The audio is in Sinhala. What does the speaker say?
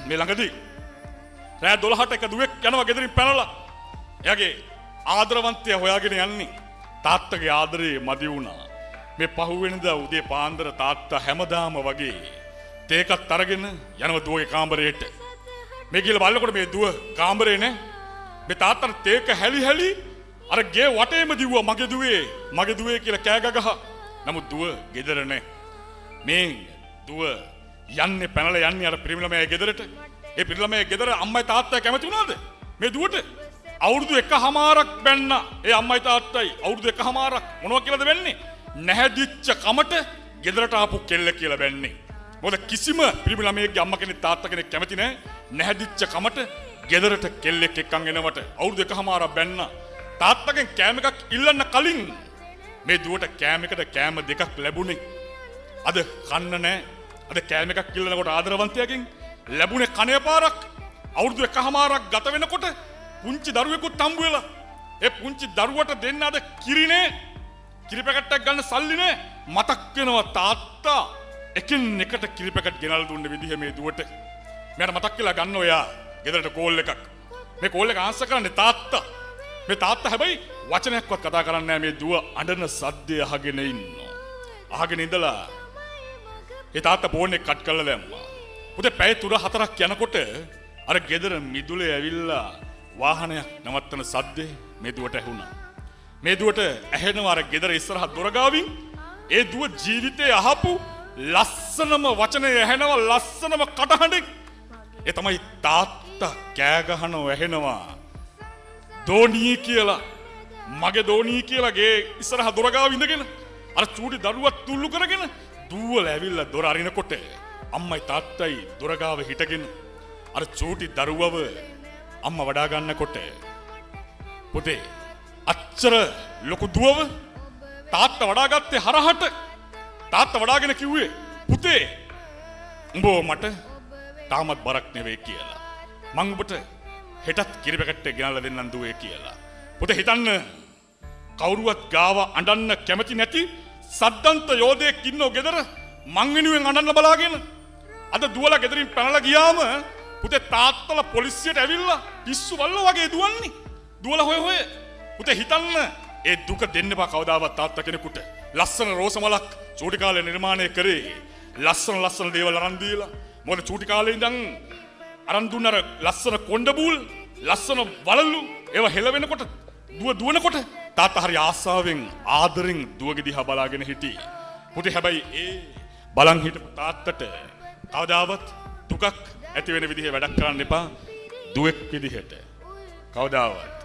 මේ ළඟදී රෑ 12ට එක දුවෙක් යනවා ගෙදරින් පැනලා. එයාගේ ආදරවන්තයා හොයාගෙන යන්නේ. තාත්තගේ ආදරේ මදි වුණා. මේ පහුවෙනිදා උදේ පාන්දර තාත්තා හැමදාම වගේ තේකත් අරගෙන යනවා දුවගේ කාමරේට. මේ කියලා බලනකොට මේ දුව කාමරේ නේ. මේ තාත්තට තේක හැලි අර ගේ වටේම දිව්වා මගේ දුවේ කියලා කෑ ගගහ. නමුත් දුව ගෙදර නැහැ. මේ දුව යන්නේ පැනලා යන්නේ අර පිරිමි ළමයා ගෙදරට. ඒ පිරිමි ළමයා ගෙදර අම්මයි තාත්තයි කැමති වුණාද? මේ දුවට අවුරුදු 1කමාරක් බැන්න. ඒ අම්මයි තාත්තයි අවුරුදු 1කමාරක් මොනවා කියලාද වෙන්නේ? නැහැදිච්ච කමට ගෙදරට ආපු කෙල්ල කියලා බැන්නේ. මොකද කිසිම පිරිමි ළමයෙක්ගේ අම්මා කෙනෙක් තාත්තා කෙනෙක් කැමති නැහැ. නැහැදිච්ච කමට ගෙදරට කෙල්ලෙක් එක්කන් එනවට අවුරුදු 1කමාරක් බැන්න. තාත්තගෙන් කෑම එකක් ඉල්ලන්න කලින් මේ දුවට කෑමකට කෑම දෙකක් ලැබුණේ. අද කන්න නැහැ. අද කෑම එකක් ඉල්ලනකොට ආදරවන්තයාගෙන් ලැබුණේ කණේ පාරක්. අවුරුදු 1කමාරක් ගත වෙනකොට පුංචි දරුවෙකුත් හම්බ වෙලා. ඒ පුංචි දරුවට දෙන්න අද කිරිනේ. කිරි පැකට්ටක් ගන්න සල්ලි නෑ. මතක් වෙනවා තාත්තා එකින් එකට කිරි පැකට් ගෙනල්ලා දුන්න විදිහ මේ දුවට. මට මතක් කියලා ගන්න ඔයා ගෙදරට කෝල් එකක්. මේ කෝල් එක ආන්සර් කරන්නේ තාත්තා. මේ තාත්තා හැබැයි වචනයක්වත් කතා කරන්නේ නැහැ. මේ දුව අඬන සද්දය අහගෙන ඉන්නවා. අහගෙන ඉඳලා ඒ තාත්තා ෆෝන් එක කට් කරලා දැම්මා. උදේ පැය 3-4ක් යනකොට අර ගෙදර මිදුලේ ඇවිල්ලා වාහනයක් නවත්තන සද්දේ මේ දුවට ඇහුණා. මේ දුවට ඇහෙනවා අර ගෙදර ඉස්සරහ දොර ගාවින් ඒ දුව ජීවිතේ අහපු ලස්සනම වචනේ ඇහෙනවා, ලස්සනම කටහඬක්. ඒ තමයි තාත්තා කෑ ගහනවා ඇහෙනවා. දෝණී කියලා, මගේ දෝණී කියලා ගේ ඉස්සරහ දොර ගාව ඉඳගෙන අර චූටි දරුවත් තුල්ලු කරගෙන දුවල ඇවිල්ලා දොර අරිනකොට අම්මයි තාත්තයි දොර ගාව හිටගෙන අර චූටි දරුවව අම්මා වඩා ගන්නකොට පුතේ අච්චර ලොකු දුවව තාත්තා වඩාගත්තේ හරහට. තාත්තා වඩාගෙන කිව්වේ පුතේ උඹ මට තාමත් බරක් නෙවෙයි කියලා. මං ඔබට හෙටත් කිරි පැකට් එක ගෙනල්ලා දෙන්නම් දුවේ කියලා. පුතේ හිතන්න කවුරුවත් ගාව අඬන්න කැමති නැති සද්දන්ත යෝධයෙක් ඉන්නෝ ගෙදර මං වෙනුවෙන් අඬන්න බලාගෙන. අද දුවලා ගෙදරින් පැනලා ගියාම පුතේ තාත්තලා පොලිසියට ඇවිල්ලා පිස්සු වල්ලෝ වගේ දුවන්නේ. දුවලා හොය පුතේ හිතන්න ඒ දුක දෙන්න බා කවදාවත් තාත්තා කෙනෙකුට. ලස්සන රෝස මලක් චූටි කාලේ නිර්මාණය කරේ. ලස්සන දේවල් අරන් දීලා. මොකද චූටි කාලේ ඉඳන් අරන් දුන්නර ලස්සන කොණ්ඩබූල්, ලස්සන වලලු ඒවා හෙල වෙනකොට දුවනකොට තාත්තා හරි ආසාවෙන් ආදරෙන් දුවගේ දිහා බලාගෙන හිටියේ. පුතේ හැබැයි ඒ බලන් හිටපු තාත්තට කවදාවත් දුකක් ඇති වෙන විදිහේ වැඩක් කරන්න එපා. දුවෙක් විදිහට කවදාවත්